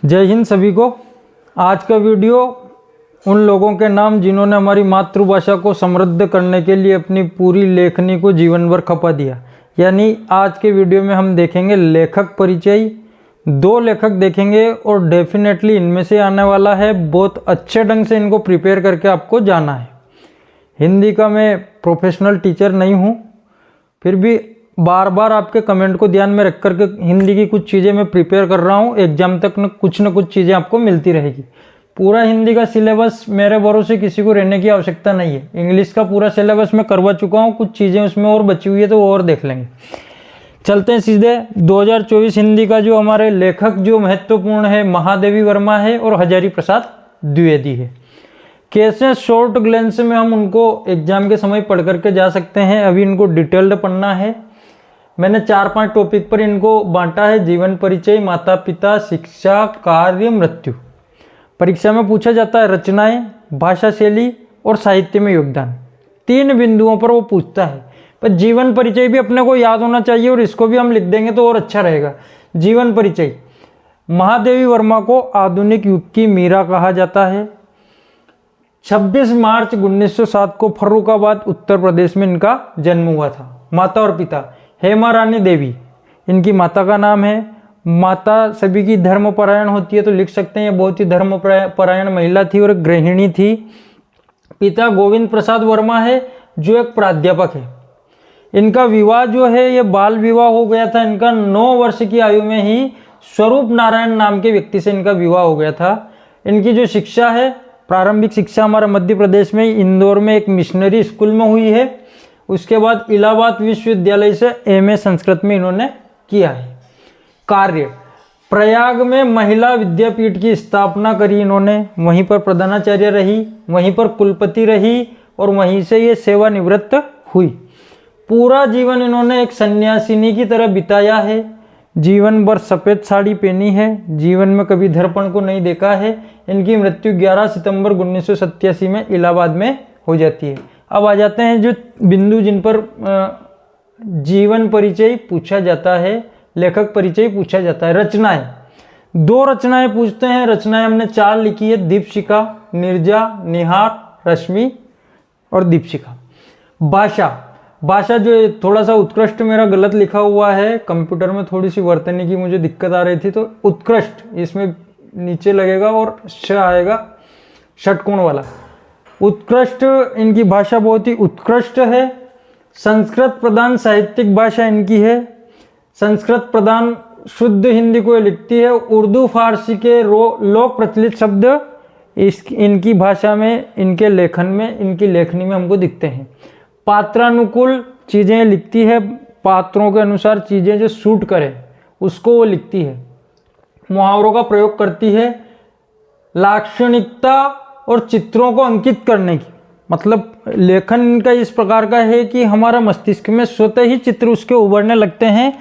जय हिंद सभी को। आज का वीडियो उन लोगों के नाम जिन्होंने हमारी मातृभाषा को समृद्ध करने के लिए अपनी पूरी लेखनी को जीवन भर खपा दिया। यानी आज के वीडियो में हम देखेंगे लेखक परिचय, 2 लेखक देखेंगे और डेफिनेटली इनमें से आने वाला है बहुत अच्छे ढंग से इनको प्रिपेयर करके आपको जाना है। हिंदी का मैं प्रोफेशनल टीचर नहीं हूँ, फिर भी बार बार आपके कमेंट को ध्यान में रख करके हिंदी की कुछ चीज़ें मैं प्रिपेयर कर रहा हूँ। एग्जाम तक न कुछ चीज़ें आपको मिलती रहेगी। पूरा हिंदी का सिलेबस मेरे भरोसे किसी को रहने की आवश्यकता नहीं है। इंग्लिश का पूरा सिलेबस मैं करवा चुका हूँ, कुछ चीज़ें उसमें और बची हुई है तो वो और देख लेंगे। चलते हैं सीधे 2024 हिंदी का जो हमारे लेखक जो महत्वपूर्ण है महादेवी वर्मा है और हजारी प्रसाद द्विवेदी है। कैसे शॉर्ट ग्लेंस में हम उनको एग्जाम के समय पढ़ करके जा सकते हैं, अभी इनको डिटेल्ड पढ़ना है। मैंने 4-5 टॉपिक पर इनको बांटा है। जीवन परिचय, माता पिता, शिक्षा, कार्य, मृत्यु। परीक्षा में पूछा जाता है रचनाएं, भाषा शैली और साहित्य में योगदान। 3 बिंदुओं पर वो पूछता है। पर जीवन परिचय भी अपने को याद होना चाहिए और इसको भी हम लिख देंगे तो और अच्छा रहेगा। जीवन परिचय, महादेवी वर्मा को आधुनिक युग की मीरा कहा जाता है। 26 मार्च 1907 को फर्रुखाबाद उत्तर प्रदेश में इनका जन्म हुआ था। माता और पिता, हेमा रानी देवी इनकी माता का नाम है। माता सभी की धर्मपरायण होती है तो लिख सकते हैं ये बहुत ही धर्मपरायण महिला थी और गृहिणी थी। पिता गोविंद प्रसाद वर्मा है जो एक प्राध्यापक है। इनका विवाह जो है ये बाल विवाह हो गया था। इनका 9 वर्ष की आयु में ही स्वरूप नारायण नाम के व्यक्ति से इनका विवाह हो गया था। इनकी जो शिक्षा है, प्रारंभिक शिक्षा हमारा मध्य प्रदेश में इंदौर में एक मिशनरी स्कूल में हुई है। उसके बाद इलाहाबाद विश्वविद्यालय से एमए संस्कृत में इन्होंने किया है। कार्य, प्रयाग में महिला विद्यापीठ की स्थापना करी इन्होंने, वहीं पर प्रधानाचार्य रही, वहीं पर कुलपति रही और वहीं से ये सेवानिवृत्त हुई। पूरा जीवन इन्होंने एक सन्यासिनी की तरह बिताया है। जीवन भर सफ़ेद साड़ी पहनी है, जीवन में कभी दर्पण को नहीं देखा है। इनकी मृत्यु 11 सितंबर 1987 में इलाहाबाद में हो जाती है। अब आ जाते हैं जो बिंदु जिन पर जीवन परिचय पूछा जाता है, लेखक परिचय पूछा जाता है। रचनाएं, 2 रचनाएं पूछते हैं। रचनाएं हमने 4 लिखी है, दीपशिखा, निर्जा, निहार, रश्मि और दीपशिखा। भाषा जो थोड़ा सा उत्कृष्ट मेरा गलत लिखा हुआ है, कंप्यूटर में थोड़ी सी वर्तनी की मुझे दिक्कत आ रही थी तो उत्कृष्ट इसमें नीचे लगेगा और श आएगा षटकोण वाला। उत्कृष्ट, इनकी भाषा बहुत ही उत्कृष्ट है। संस्कृत प्रधान साहित्यिक भाषा इनकी है। संस्कृत प्रधान शुद्ध हिंदी को लिखती है। उर्दू फारसी के लोक प्रचलित शब्द इनकी भाषा में, इनके लेखन में, इनकी लेखनी में हमको दिखते हैं। पात्रानुकूल चीज़ें लिखती है, पात्रों के अनुसार चीज़ें जो सूट करे उसको वो लिखती है। मुहावरों का प्रयोग करती है। लाक्षणिकता और चित्रों को अंकित करने की, मतलब लेखन का इस प्रकार का है कि हमारा मस्तिष्क में स्वतः ही चित्र उसके उभरने लगते हैं।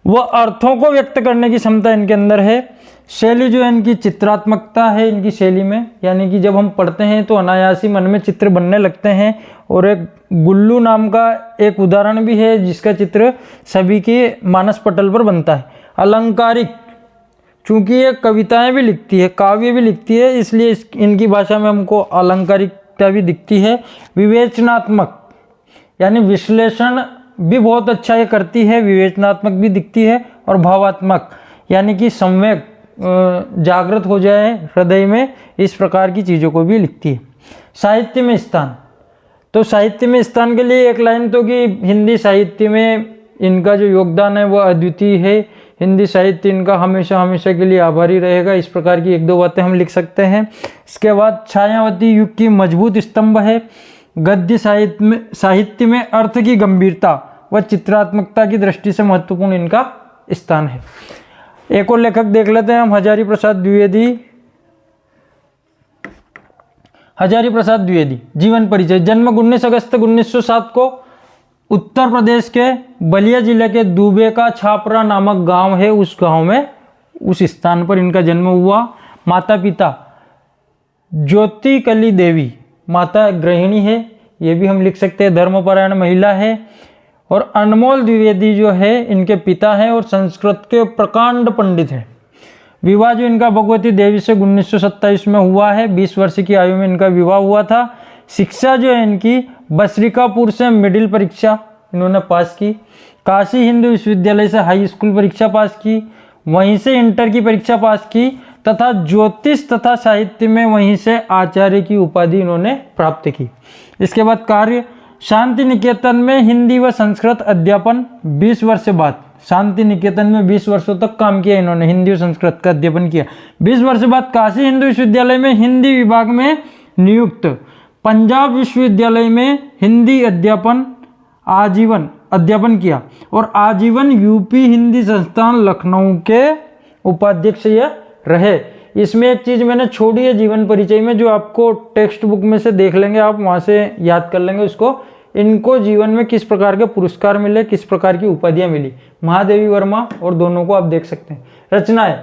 वह अर्थों को व्यक्त करने की क्षमता इनके अंदर है। शैली जो है इनकी चित्रात्मकता है इनकी शैली में, यानी कि जब हम पढ़ते हैं तो अनायासी मन में चित्र बनने लगते हैं। और एक गुल्लू नाम का एक उदाहरण भी है जिसका चित्र सभी के मानस पटल पर बनता है। अलंकारिक, चूँकि ये कविताएं भी लिखती है, काव्य भी लिखती है, इसलिए इनकी भाषा में हमको अलंकारिकता भी दिखती है। विवेचनात्मक, यानी विश्लेषण भी बहुत अच्छा ये करती है, विवेचनात्मक भी दिखती है। और भावात्मक, यानी कि संवेग जागृत हो जाए हृदय में, इस प्रकार की चीज़ों को भी लिखती है। साहित्य में स्थान, तो साहित्य में स्थान के लिए एक लाइन तो कि हिंदी साहित्य में इनका जो योगदान है वह अद्वितीय है। हिंदी साहित्य इनका हमेशा हमेशा के लिए आभारी रहेगा। इस प्रकार की 1-2 बातें हम लिख सकते हैं। इसके बाद छायावती युग की मजबूत स्तंभ है। गद्य साहित्य में अर्थ की गंभीरता व चित्रात्मकता की दृष्टि से महत्वपूर्ण इनका स्थान है। एक और लेखक देख लेते हैं हम, हजारी प्रसाद द्विवेदी। हजारी प्रसाद द्विवेदी, जीवन परिचय। जन्म 19 अगस्त 1907 को उत्तर प्रदेश के बलिया जिले के दुबे का छापरा नामक गांव है, उस गांव में, उस स्थान पर इनका जन्म हुआ। माता पिता, ज्योति कली देवी माता गृहिणी है, ये भी हम लिख सकते हैं, धर्मपरायण महिला है। और अनमोल द्विवेदी जो है इनके पिता हैं और संस्कृत के प्रकांड पंडित हैं। विवाह जो इनका भगवती देवी से 1927 में हुआ है, 20 वर्ष की आयु में इनका विवाह हुआ था। शिक्षा जो है इनकी बसरिकापुर से मिडिल परीक्षा इन्होंने पास की, काशी हिंदू विश्वविद्यालय से हाई स्कूल परीक्षा पास की, वहीं से इंटर की परीक्षा पास की तथा ज्योतिष तथा साहित्य में वहीं से आचार्य की उपाधि इन्होंने प्राप्त की। इसके बाद कार्य शांति निकेतन में हिंदी व संस्कृत अध्यापन 20 वर्ष बाद, शांति निकेतन में 20 वर्षों तक काम किया इन्होंने, हिंदी और संस्कृत का अध्यापन किया। 20 वर्ष बाद काशी हिंदू विश्वविद्यालय में हिंदी विभाग में नियुक्त, पंजाब विश्वविद्यालय में हिंदी आजीवन अध्यापन किया और आजीवन यूपी हिंदी संस्थान लखनऊ के उपाध्यक्ष ये रहे। इसमें एक चीज़ मैंने छोड़ी है जीवन परिचय में, जो आपको टेक्स्ट बुक में से देख लेंगे आप, वहाँ से याद कर लेंगे उसको। इनको जीवन में किस प्रकार के पुरस्कार मिले, किस प्रकार की उपाधियाँ मिली, महादेवी वर्मा और दोनों को आप देख सकते हैं। रचनाएं,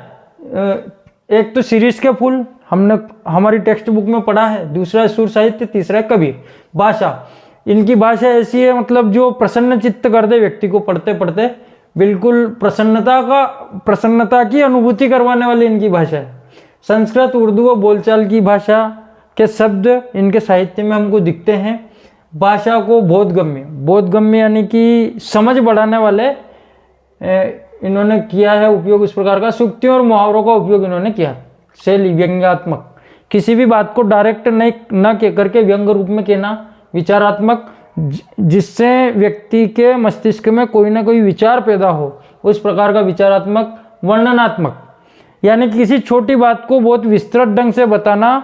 एक तो शिरीष के फूल हमने हमारी टेक्स्ट बुक में पढ़ा है, दूसरा है सुर साहित्य, तीसरा है कबीर। भाषा, इनकी भाषा ऐसी है मतलब जो प्रसन्न चित्त कर दे व्यक्ति को, पढ़ते पढ़ते बिल्कुल प्रसन्नता की अनुभूति करवाने वाली इनकी भाषा है। संस्कृत, उर्दू और बोलचाल की भाषा के शब्द इनके साहित्य में हमको दिखते हैं। भाषा को बोधगम्य यानी कि समझ बढ़ाने वाले इन्होंने किया है उपयोग इस प्रकार का। सूक्तियों और मुहावरों का उपयोग इन्होंने किया। शैली व्यंग्यात्मक, किसी भी बात को डायरेक्ट न कह करके व्यंग रूप में कहना। विचारात्मक, जिससे व्यक्ति के मस्तिष्क में कोई ना कोई विचार पैदा हो, उस प्रकार का विचारात्मक। वर्णनात्मक, यानी किसी छोटी बात को बहुत विस्तृत ढंग से बताना,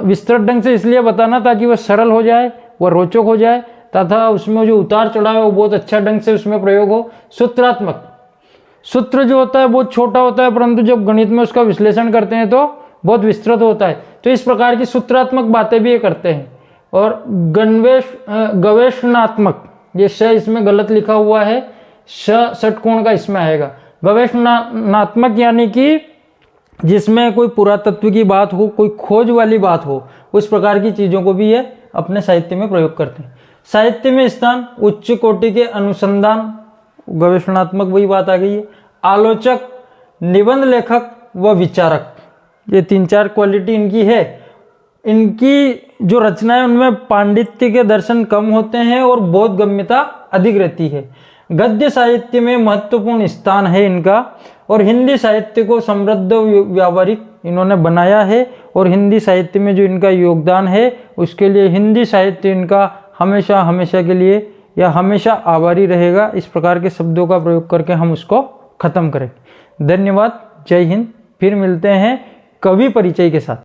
विस्तृत ढंग से इसलिए बताना ताकि वह सरल हो जाए, वह रोचक हो जाए तथा उसमें जो उतार चढ़ाव है वो बहुत अच्छा ढंग से उसमें प्रयोग हो। सूत्रात्मक, सूत्र जो होता है बहुत छोटा होता है परंतु जब गणित में उसका विश्लेषण करते हैं तो बहुत विस्तृत होता है, तो इस प्रकार की सूत्रात्मक बातें भी ये करते हैं। और गवेषणात्मक, ये श इसमें गलत लिखा हुआ है, षटकोण का इसमें आएगा। गवेषणात्मक यानी कि जिसमें कोई पुरातत्व की बात हो, कोई खोज वाली बात हो, उस प्रकार की चीज़ों को भी ये अपने साहित्य में प्रयोग करते हैं। साहित्य में स्थान, उच्च कोटि के अनुसंधान, गवेषणात्मक वही बात आ गई है। आलोचक, निबंध लेखक व विचारक, ये 3-4 क्वालिटी इनकी है। इनकी जो रचनाएं उनमें पांडित्य के दर्शन कम होते हैं और बोधगम्यता अधिक रहती है। गद्य साहित्य में महत्वपूर्ण स्थान है इनका और हिंदी साहित्य को समृद्ध व्यावहारिक इन्होंने बनाया है और हिंदी साहित्य में जो इनका योगदान है उसके लिए हिंदी साहित्य इनका हमेशा के लिए या हमेशा आभारी रहेगा। इस प्रकार के शब्दों का प्रयोग करके हम उसको खत्म करें। धन्यवाद, जय हिंद। फिर मिलते हैं कवि परिचय के साथ।